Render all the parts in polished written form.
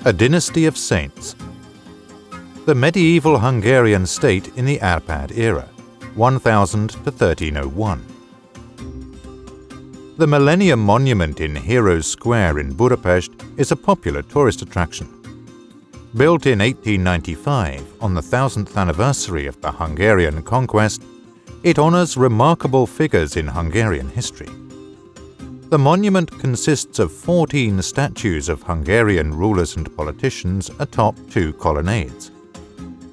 A Dynasty of Saints. The medieval Hungarian state in the Árpád era, 1000 to 1301. The Millennium Monument in Heroes Square in Budapest is a popular tourist attraction. Built in 1895 on the 1000th anniversary of the Hungarian Conquest, it honors remarkable figures in Hungarian history. The monument consists of 14 statues of Hungarian rulers and politicians atop 2 colonnades.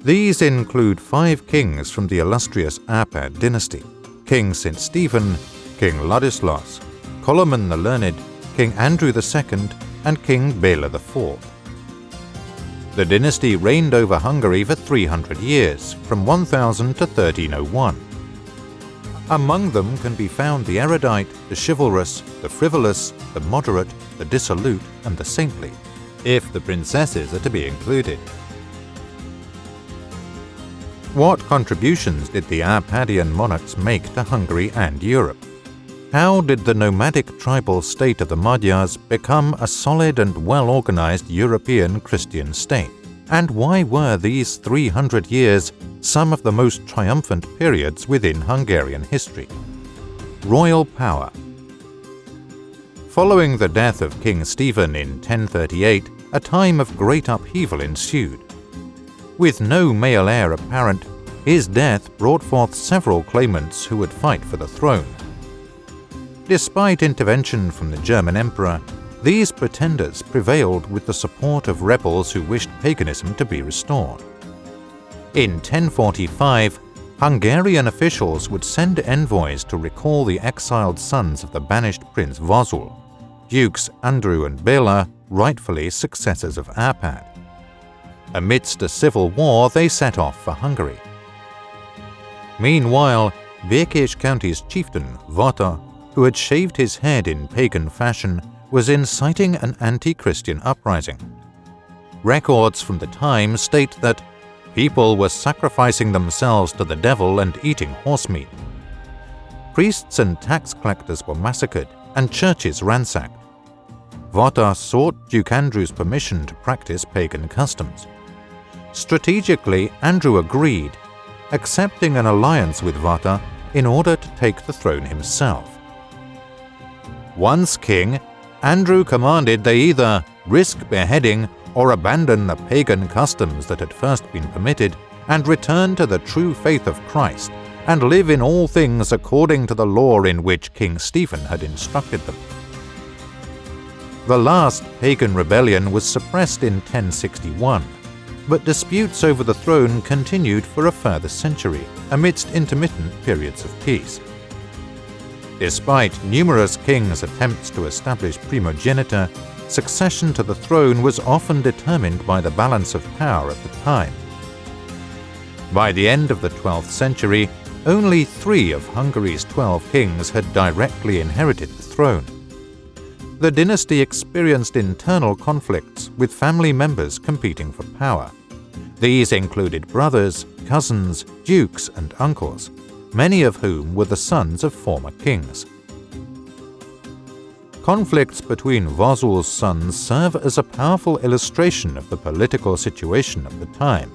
These include 5 kings from the illustrious Árpád dynasty: King St. Stephen, King Ladislas, Coloman the Learned, King Andrew II, and King Béla IV. The dynasty reigned over Hungary for 300 years, from 1000 to 1301. Among them can be found the erudite, the chivalrous, the frivolous, the moderate, the dissolute, and the saintly, if the princesses are to be included. What contributions did the Árpádian monarchs make to Hungary and Europe? How did the nomadic tribal state of the Magyars become a solid and well-organized European Christian state? And why were these 300 years some of the most triumphant periods within Hungarian history? Royal power. Following the death of King Stephen in 1038, a time of great upheaval ensued. With no male heir apparent, his death brought forth several claimants who would fight for the throne. Despite intervention from the German emperor, these pretenders prevailed with the support of rebels who wished paganism to be restored. In 1045, Hungarian officials would send envoys to recall the exiled sons of the banished Prince Vasul, Dukes Andrew and Bela, rightfully successors of Arpad. Amidst a civil war, they set off for Hungary. Meanwhile, Békés County's chieftain, Vata, who had shaved his head in pagan fashion, was inciting an anti-Christian uprising. Records from the time state that people were sacrificing themselves to the devil and eating horse meat. Priests and tax collectors were massacred and churches ransacked. Vata sought Duke Andrew's permission to practice pagan customs. Strategically, Andrew agreed, accepting an alliance with Vata in order to take the throne himself. Once king, Andrew commanded they either risk beheading or abandon the pagan customs that had first been permitted and return to the true faith of Christ and live in all things according to the law in which King Stephen had instructed them. The last pagan rebellion was suppressed in 1061, but disputes over the throne continued for a further century amidst intermittent periods of peace. Despite numerous kings' attempts to establish primogeniture, succession to the throne was often determined by the balance of power at the time. By the end of the 12th century, only 3 of Hungary's 12 kings had directly inherited the throne. The dynasty experienced internal conflicts with family members competing for power. These included brothers, cousins, dukes, and uncles, many of whom were the sons of former kings. Conflicts between Vasul's sons serve as a powerful illustration of the political situation of the time.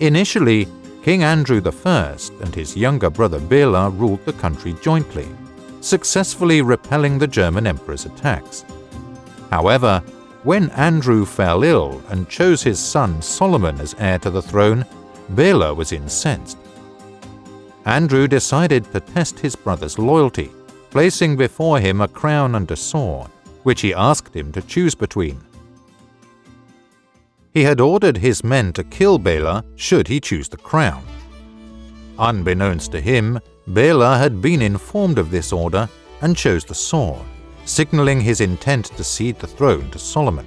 Initially, King Andrew I and his younger brother Bela ruled the country jointly, successfully repelling the German emperor's attacks. However, when Andrew fell ill and chose his son Solomon as heir to the throne, Bela was incensed. Andrew decided to test his brother's loyalty, placing before him a crown and a sword, which he asked him to choose between. He had ordered his men to kill Bela should he choose the crown. Unbeknownst to him, Bela had been informed of this order and chose the sword, signaling his intent to cede the throne to Solomon.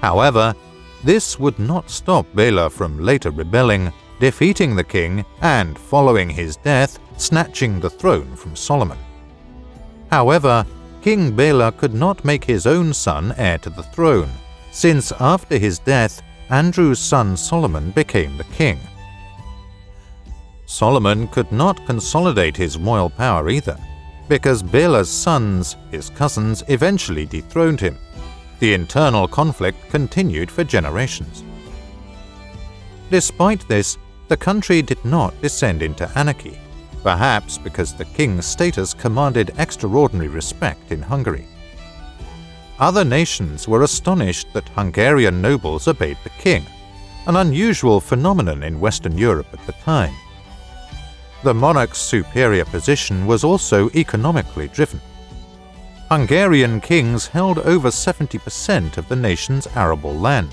However, this would not stop Bela from later rebelling, defeating the king and, following his death, snatching the throne from Solomon. However, King Bela could not make his own son heir to the throne, since after his death, Andrew's son Solomon became the king. Solomon could not consolidate his royal power either, because Bela's sons, his cousins, eventually dethroned him. The internal conflict continued for generations. Despite this, the country did not descend into anarchy, perhaps because the king's status commanded extraordinary respect in Hungary. Other nations were astonished that Hungarian nobles obeyed the king, an unusual phenomenon in Western Europe at the time. The monarch's superior position was also economically driven. Hungarian kings held over 70% of the nation's arable land,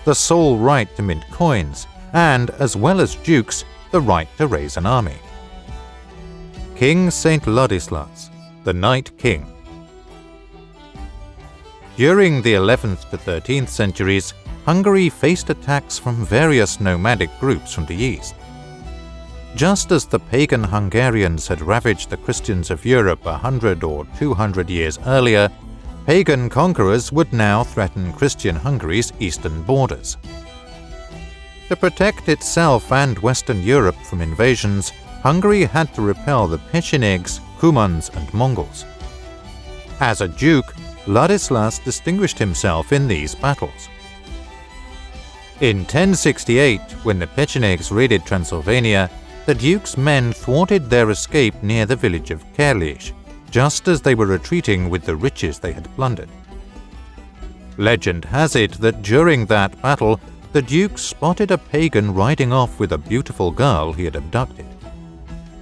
the sole right to mint coins, and, as well as dukes, the right to raise an army. King Saint Ladislas, the Night King. During the 11th to 13th centuries, Hungary faced attacks from various nomadic groups from the east. Just as the pagan Hungarians had ravaged the Christians of Europe 100 or 200 years earlier, pagan conquerors would now threaten Christian Hungary's eastern borders. To protect itself and Western Europe from invasions, Hungary had to repel the Pechenegs, Cumans, and Mongols. As a duke, Ladislas distinguished himself in these battles. In 1068, when the Pechenegs raided Transylvania, the duke's men thwarted their escape near the village of Kerlich, just as they were retreating with the riches they had plundered. Legend has it that during that battle, the duke spotted a pagan riding off with a beautiful girl he had abducted.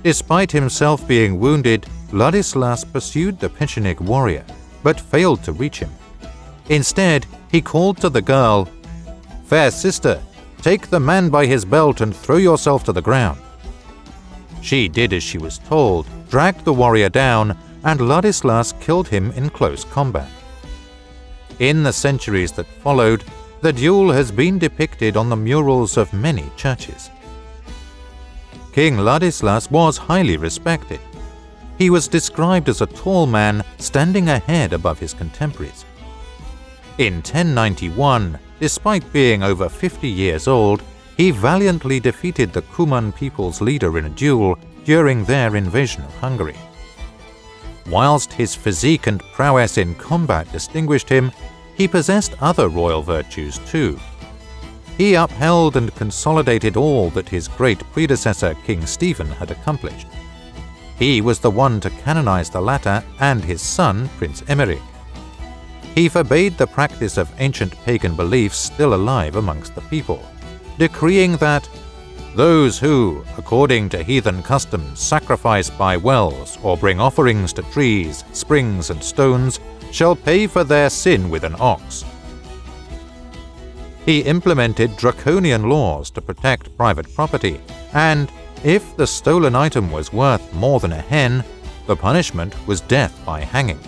Despite himself being wounded, Ladislas pursued the Pecheneg warrior, but failed to reach him. Instead, he called to the girl, "Fair sister, take the man by his belt and throw yourself to the ground." She did as she was told, dragged the warrior down, and Ladislas killed him in close combat. In the centuries that followed, the duel has been depicted on the murals of many churches. King Ladislas was highly respected. He was described as a tall man standing a head above his contemporaries. In 1091, despite being over 50 years old, he valiantly defeated the Cuman people's leader in a duel during their invasion of Hungary. Whilst his physique and prowess in combat distinguished him, he possessed other royal virtues too. He upheld and consolidated all that his great predecessor King Stephen had accomplished. He was the one to canonize the latter and his son, Prince Emmerich. He forbade the practice of ancient pagan beliefs still alive amongst the people, decreeing that those who, according to heathen customs, sacrifice by wells or bring offerings to trees, springs, and stones, shall pay for their sin with an ox. He implemented draconian laws to protect private property, and if the stolen item was worth more than a hen, the punishment was death by hanging.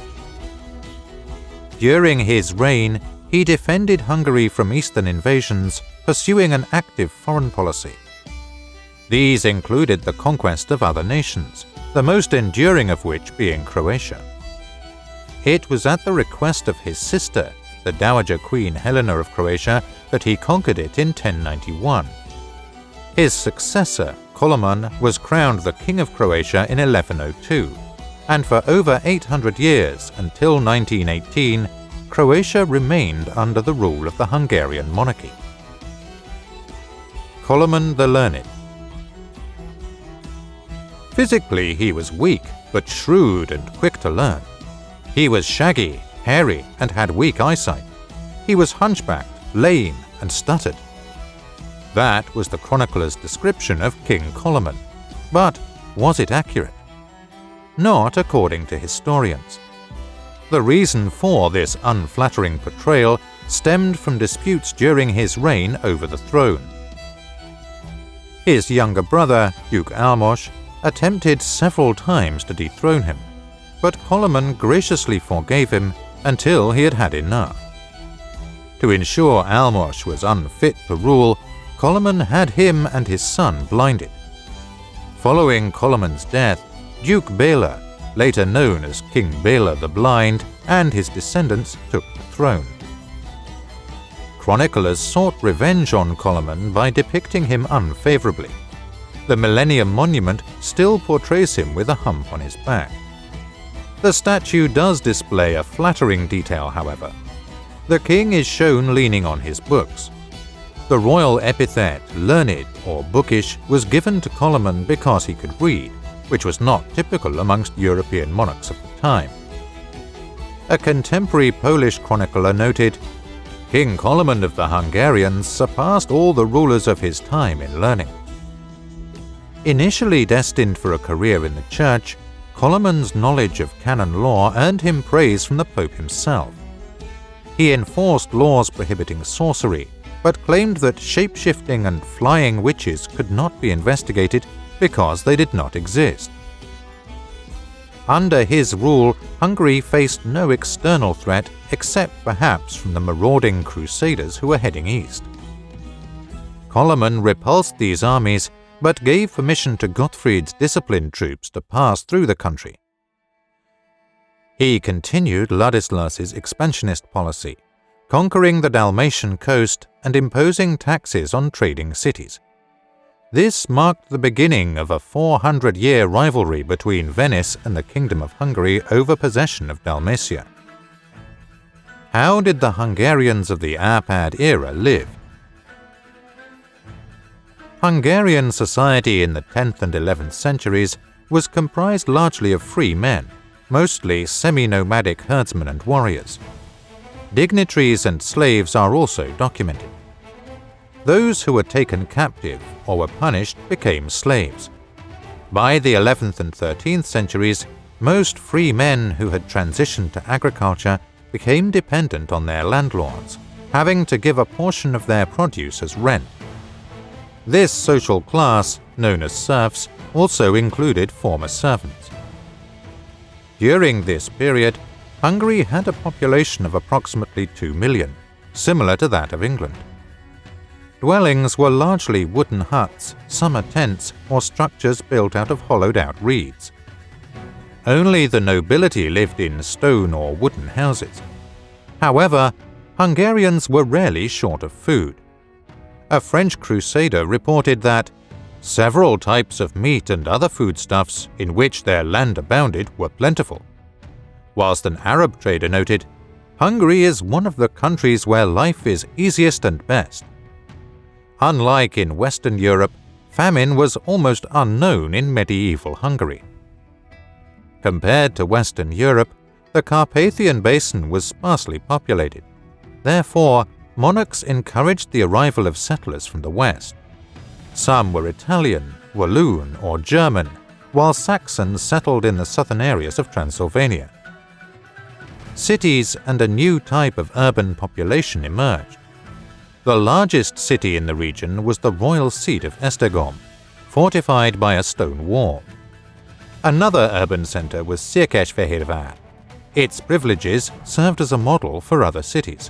During his reign, he defended Hungary from eastern invasions, pursuing an active foreign policy. These included the conquest of other nations, the most enduring of which being Croatia. It was at the request of his sister, the Dowager Queen Helena of Croatia, that he conquered it in 1091. His successor, Coloman, was crowned the King of Croatia in 1102, and for over 800 years, until 1918, Croatia remained under the rule of the Hungarian monarchy. Coloman the Learned. Physically, he was weak, but shrewd and quick to learn. He was shaggy, hairy, and had weak eyesight. He was hunchbacked, lame, and stuttered. That was the chronicler's description of King Coloman. But was it accurate? Not according to historians. The reason for this unflattering portrayal stemmed from disputes during his reign over the throne. His younger brother, Duke Almos, attempted several times to dethrone him, but Coloman graciously forgave him until he had had enough. To ensure Almos was unfit to rule, Coloman had him and his son blinded. Following Coloman's death, Duke Béla, later known as King Béla the Blind, and his descendants took the throne. Chroniclers sought revenge on Coloman by depicting him unfavorably. The Millennium Monument still portrays him with a hump on his back. The statue does display a flattering detail, however. The king is shown leaning on his books. The royal epithet, learned or bookish, was given to Coloman because he could read, which was not typical amongst European monarchs of the time. A contemporary Polish chronicler noted, "King Coloman of the Hungarians surpassed all the rulers of his time in learning." Initially destined for a career in the church, Coloman's knowledge of canon law earned him praise from the Pope himself. He enforced laws prohibiting sorcery, but claimed that shape-shifting and flying witches could not be investigated because they did not exist. Under his rule, Hungary faced no external threat except perhaps from the marauding crusaders who were heading east. Coloman repulsed these armies but gave permission to Gottfried's disciplined troops to pass through the country. He continued Ladislas's expansionist policy, conquering the Dalmatian coast and imposing taxes on trading cities. This marked the beginning of a 400-year rivalry between Venice and the Kingdom of Hungary over possession of Dalmatia. How did the Hungarians of the Árpád era live? Hungarian society in the 10th and 11th centuries was comprised largely of free men, mostly semi-nomadic herdsmen and warriors. Dignitaries and slaves are also documented. Those who were taken captive or were punished became slaves. By the 11th and 13th centuries, most free men who had transitioned to agriculture became dependent on their landlords, having to give a portion of their produce as rent. This social class, known as serfs, also included former servants. During this period, Hungary had a population of approximately 2 million, similar to that of England. Dwellings were largely wooden huts, summer tents, or structures built out of hollowed-out reeds. Only the nobility lived in stone or wooden houses. However, Hungarians were rarely short of food. A French crusader reported that several types of meat and other foodstuffs in which their land abounded were plentiful, whilst an Arab trader noted, "Hungary is one of the countries where life is easiest and best." Unlike in Western Europe, famine was almost unknown in medieval Hungary. Compared to Western Europe, the Carpathian Basin was sparsely populated. Therefore, monarchs encouraged the arrival of settlers from the west. Some were Italian, Walloon, or German, while Saxons settled in the southern areas of Transylvania. Cities and a new type of urban population emerged. The largest city in the region was the royal seat of Esztergom, fortified by a stone wall. Another urban center was Székesfehérvár. Its privileges served as a model for other cities.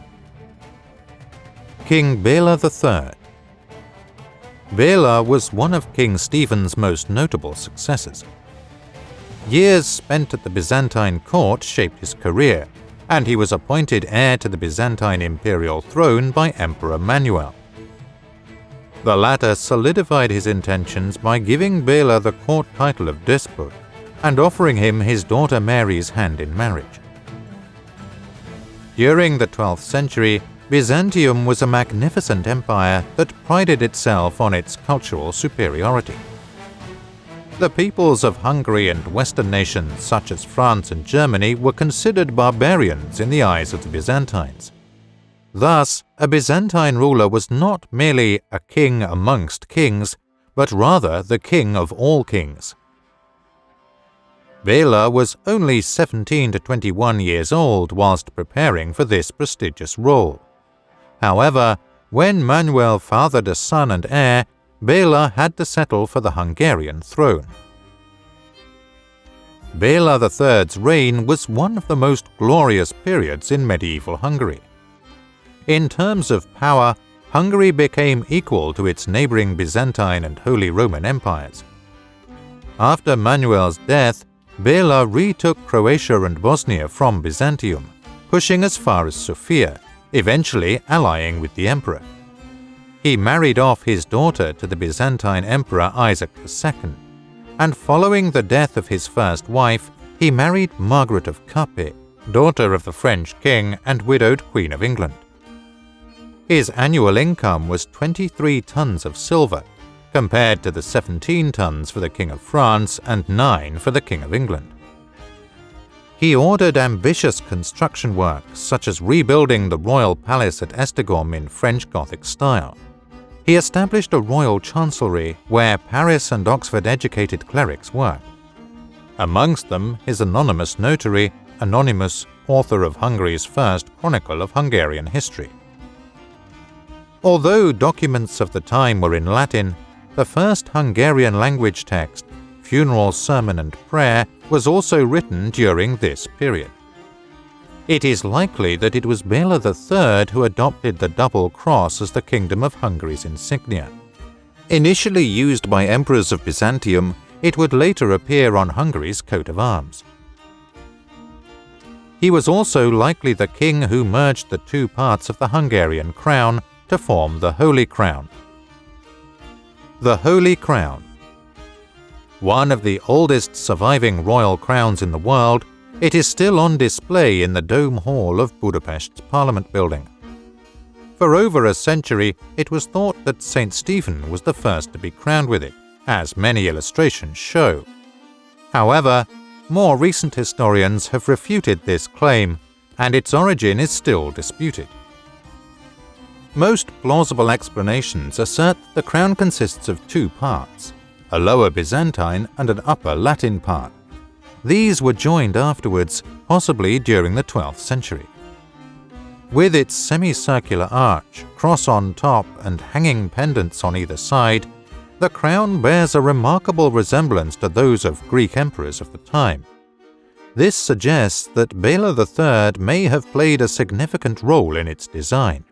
King Béla III. Béla was one of King Stephen's most notable successors. Years spent at the Byzantine court shaped his career, and he was appointed heir to the Byzantine imperial throne by Emperor Manuel. The latter solidified his intentions by giving Béla the court title of despot and offering him his daughter Mary's hand in marriage. During the 12th century, Byzantium was a magnificent empire that prided itself on its cultural superiority. The peoples of Hungary and Western nations such as France and Germany were considered barbarians in the eyes of the Byzantines. Thus, a Byzantine ruler was not merely a king amongst kings, but rather the king of all kings. Béla was only 17 to 21 years old whilst preparing for this prestigious role. However, when Manuel fathered a son and heir, Béla had to settle for the Hungarian throne. Béla III's reign was one of the most glorious periods in medieval Hungary. In terms of power, Hungary became equal to its neighboring Byzantine and Holy Roman empires. After Manuel's death, Béla retook Croatia and Bosnia from Byzantium, pushing as far as Sofia, eventually allying with the emperor. He married off his daughter to the Byzantine Emperor Isaac II, and following the death of his first wife, he married Margaret of Kappé, daughter of the French king and widowed Queen of England. His annual income was 23 tons of silver, compared to the 17 tons for the King of France and 9 for the King of England. He ordered ambitious construction works, such as rebuilding the royal palace at Esztergom in French Gothic style. He established a royal chancellery where Paris and Oxford-educated clerics worked. Amongst them his anonymous notary, Anonymous, author of Hungary's first chronicle of Hungarian history. Although documents of the time were in Latin, the first Hungarian language text, Funeral Sermon and Prayer, was also written during this period. It is likely that it was Bela III who adopted the double cross as the Kingdom of Hungary's insignia. Initially used by emperors of Byzantium, it would later appear on Hungary's coat of arms. He was also likely the king who merged the two parts of the Hungarian crown to form the Holy Crown. The Holy Crown. One of the oldest surviving royal crowns in the world, it is still on display in the Dome Hall of Budapest's Parliament building. For over a century, it was thought that St. Stephen was the first to be crowned with it, as many illustrations show. However, more recent historians have refuted this claim, and its origin is still disputed. Most plausible explanations assert that the crown consists of two parts, a lower Byzantine and an upper Latin part. These were joined afterwards, possibly during the 12th century. With its semicircular arch, cross on top, and hanging pendants on either side, the crown bears a remarkable resemblance to those of Greek emperors of the time. This suggests that Bela III may have played a significant role in its design.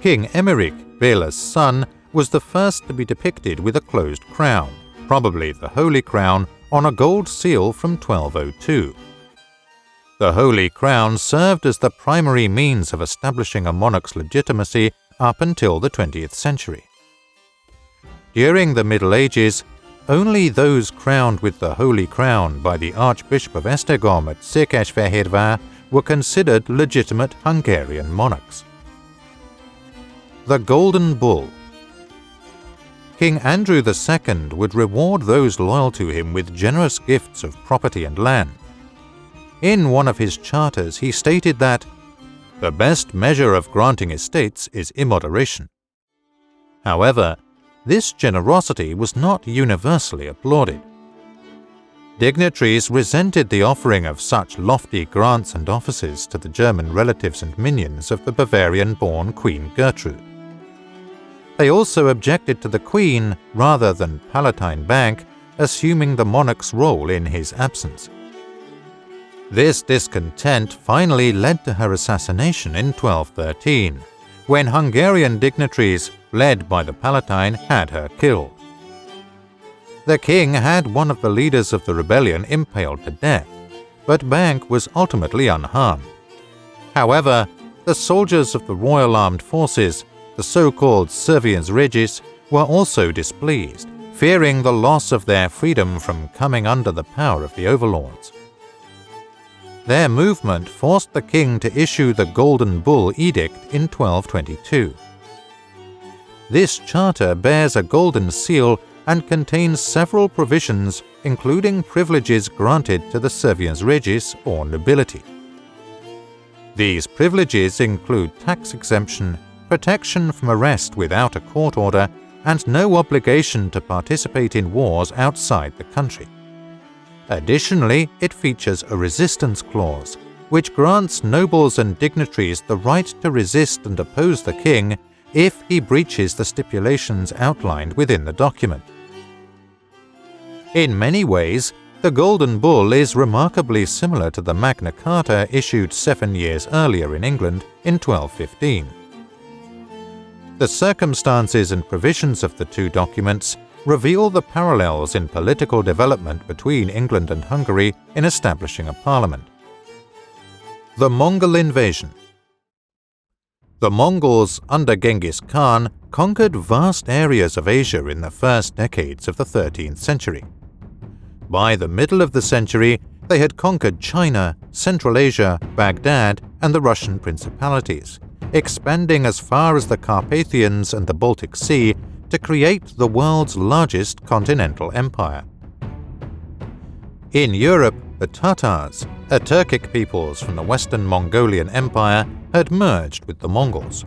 King Emmerich, Bela's son, was the first to be depicted with a closed crown, probably the Holy Crown, on a gold seal from 1202. The Holy Crown served as the primary means of establishing a monarch's legitimacy up until the 20th century. During the Middle Ages, only those crowned with the Holy Crown by the Archbishop of Esztergom at Székesfehérvár were considered legitimate Hungarian monarchs. The Golden Bull. King Andrew II would reward those loyal to him with generous gifts of property and land. In one of his charters he stated that, "The best measure of granting estates is immoderation." However, this generosity was not universally applauded. Dignitaries resented the offering of such lofty grants and offices to the German relatives and minions of the Bavarian-born Queen Gertrude. They also objected to the Queen, rather than Palatine Bank, assuming the monarch's role in his absence. This discontent finally led to her assassination in 1213, when Hungarian dignitaries, led by the Palatine, had her killed. The king had one of the leaders of the rebellion impaled to death, but Bank was ultimately unharmed. However, the soldiers of the Royal Armed Forces, the so-called Serviens Regis, were also displeased, fearing the loss of their freedom from coming under the power of the overlords. Their movement forced the king to issue the Golden Bull Edict in 1222. This charter bears a golden seal and contains several provisions, including privileges granted to the Serviens Regis or nobility. These privileges include tax exemption, protection from arrest without a court order, and no obligation to participate in wars outside the country. Additionally, it features a resistance clause, which grants nobles and dignitaries the right to resist and oppose the king if he breaches the stipulations outlined within the document. In many ways, the Golden Bull is remarkably similar to the Magna Carta issued 7 years earlier in England in 1215. The circumstances and provisions of the two documents reveal the parallels in political development between England and Hungary in establishing a parliament. The Mongol invasion. The Mongols under Genghis Khan conquered vast areas of Asia in the first decades of the 13th century. By the middle of the century, they had conquered China, Central Asia, Baghdad, and the Russian principalities, expanding as far as the Carpathians and the Baltic Sea to create the world's largest continental empire. In Europe, the Tatars, a Turkic peoples from the Western Mongolian Empire, had merged with the Mongols.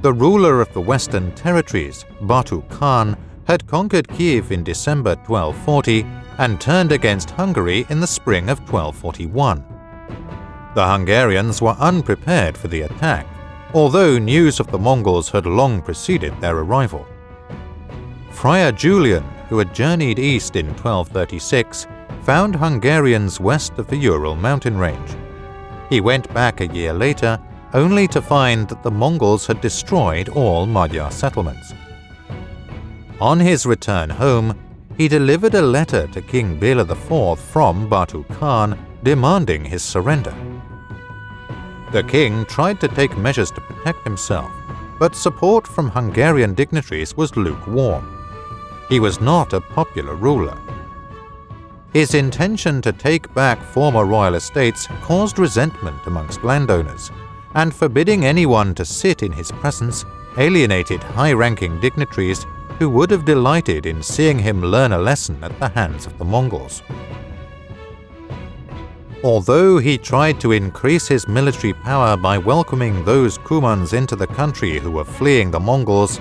The ruler of the Western territories, Batu Khan, had conquered Kiev in December 1240 and turned against Hungary in the spring of 1241. The Hungarians were unprepared for the attack, although news of the Mongols had long preceded their arrival. Friar Julian, who had journeyed east in 1236, found Hungarians west of the Ural mountain range. He went back a year later, only to find that the Mongols had destroyed all Magyar settlements. On his return home, he delivered a letter to King Béla IV from Batu Khan demanding his surrender. The king tried to take measures to protect himself, but support from Hungarian dignitaries was lukewarm. He was not a popular ruler. His intention to take back former royal estates caused resentment amongst landowners, and forbidding anyone to sit in his presence alienated high-ranking dignitaries who would have delighted in seeing him learn a lesson at the hands of the Mongols. Although he tried to increase his military power by welcoming those Cumans into the country who were fleeing the Mongols,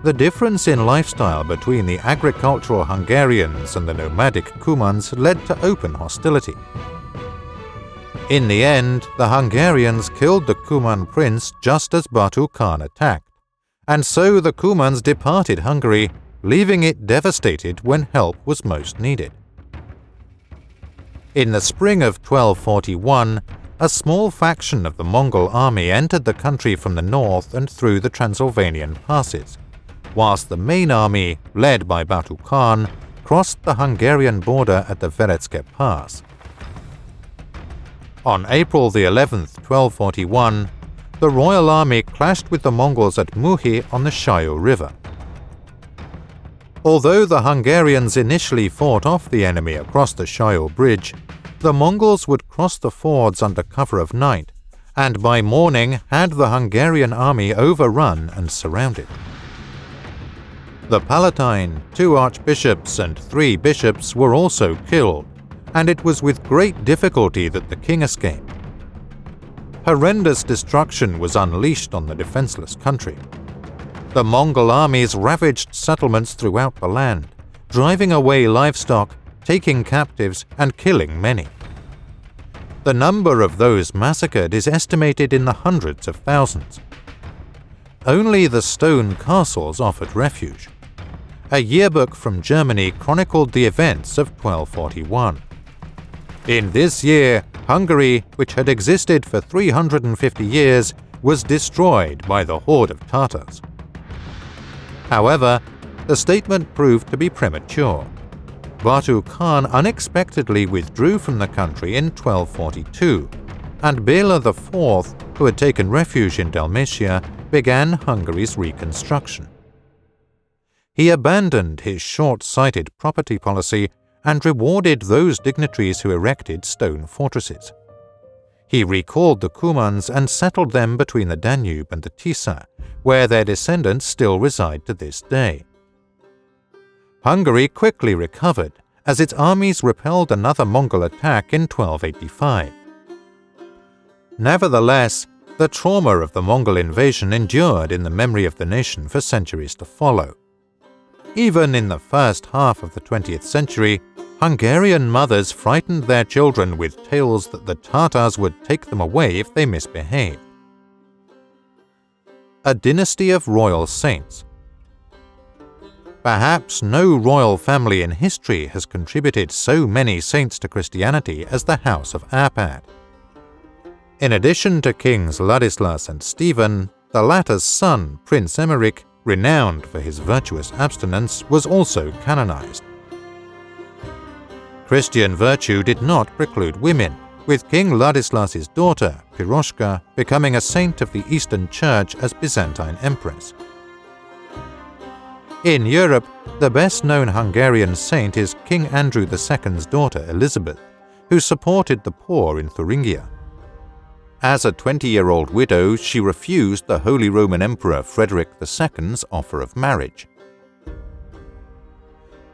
the difference in lifestyle between the agricultural Hungarians and the nomadic Cumans led to open hostility. In the end, the Hungarians killed the Cuman prince just as Batu Khan attacked, and so the Cumans departed Hungary, leaving it devastated when help was most needed. In the spring of 1241, a small faction of the Mongol army entered the country from the north and through the Transylvanian passes, whilst the main army, led by Batu Khan, crossed the Hungarian border at the Veretske Pass. On April the 11th, 1241, the royal army clashed with the Mongols at Muhi on the Shayu River. Although the Hungarians initially fought off the enemy across the Shayu Bridge, the Mongols would cross the fords under cover of night, and by morning had the Hungarian army overrun and surrounded. The Palatine, 2 archbishops and 3 bishops were also killed, and it was with great difficulty that the king escaped. Horrendous destruction was unleashed on the defenseless country. The Mongol armies ravaged settlements throughout the land, driving away livestock, taking captives, and killing many. The number of those massacred is estimated in the hundreds of thousands. Only the stone castles offered refuge. A yearbook from Germany chronicled the events of 1241. In this year, Hungary, which had existed for 350 years, was destroyed by the horde of Tatars. However, the statement proved to be premature. Batu Khan unexpectedly withdrew from the country in 1242, and Bela IV, who had taken refuge in Dalmatia, began Hungary's reconstruction. He abandoned his short-sighted property policy and rewarded those dignitaries who erected stone fortresses. He recalled the Cumans and settled them between the Danube and the Tisa, where their descendants still reside to this day. Hungary quickly recovered, as its armies repelled another Mongol attack in 1285. Nevertheless, the trauma of the Mongol invasion endured in the memory of the nation for centuries to follow. Even in the first half of the 20th century, Hungarian mothers frightened their children with tales that the Tatars would take them away if they misbehaved. A dynasty of royal saints. Perhaps no royal family in history has contributed so many saints to Christianity as the House of Árpád. In addition to Kings Ladislas and Stephen, the latter's son, Prince Emmerich, renowned for his virtuous abstinence, was also canonized. Christian virtue did not preclude women, with King Ladislas's daughter, Piroshka, becoming a saint of the Eastern Church as Byzantine Empress. In Europe, the best-known Hungarian saint is King Andrew II's daughter, Elizabeth, who supported the poor in Thuringia. As a 20-year-old widow, she refused the Holy Roman Emperor Frederick II's offer of marriage.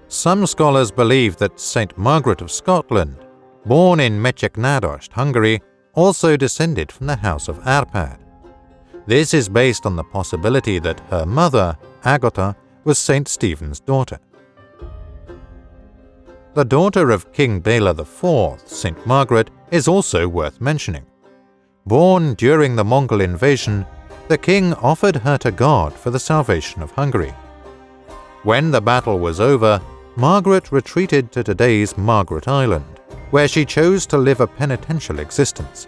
Some scholars believe that Saint Margaret of Scotland, born in Megyeknádost, Hungary, also descended from the house of Árpád. This is based on the possibility that her mother, Agata, was Saint Stephen's daughter. The daughter of King Béla IV, Saint Margaret, is also worth mentioning. Born during the Mongol invasion, the king offered her to God for the salvation of Hungary. When the battle was over, Margaret retreated to today's Margaret Island, where she chose to live a penitential existence.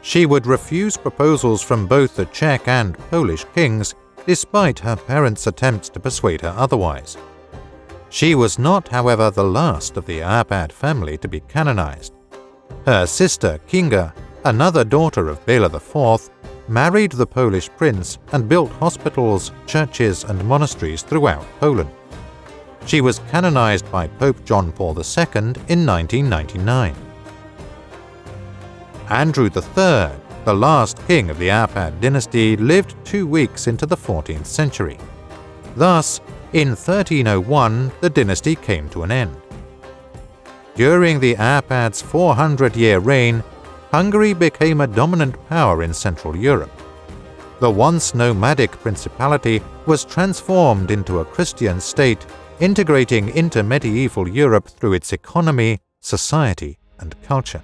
She would refuse proposals from both the Czech and Polish kings, despite her parents' attempts to persuade her otherwise. She was not, however, the last of the Arpad family to be canonized. Her sister Kinga, another daughter of Bela IV, married the Polish prince and built hospitals, churches, and monasteries throughout Poland. She was canonized by Pope John Paul II in 1999. Andrew III, the last king of the Árpád dynasty, lived 2 weeks into the 14th century. Thus, in 1301, the dynasty came to an end. During the Árpád's 400-year reign, Hungary became a dominant power in Central Europe. The once nomadic principality was transformed into a Christian state, integrating into medieval Europe through its economy, society, and culture.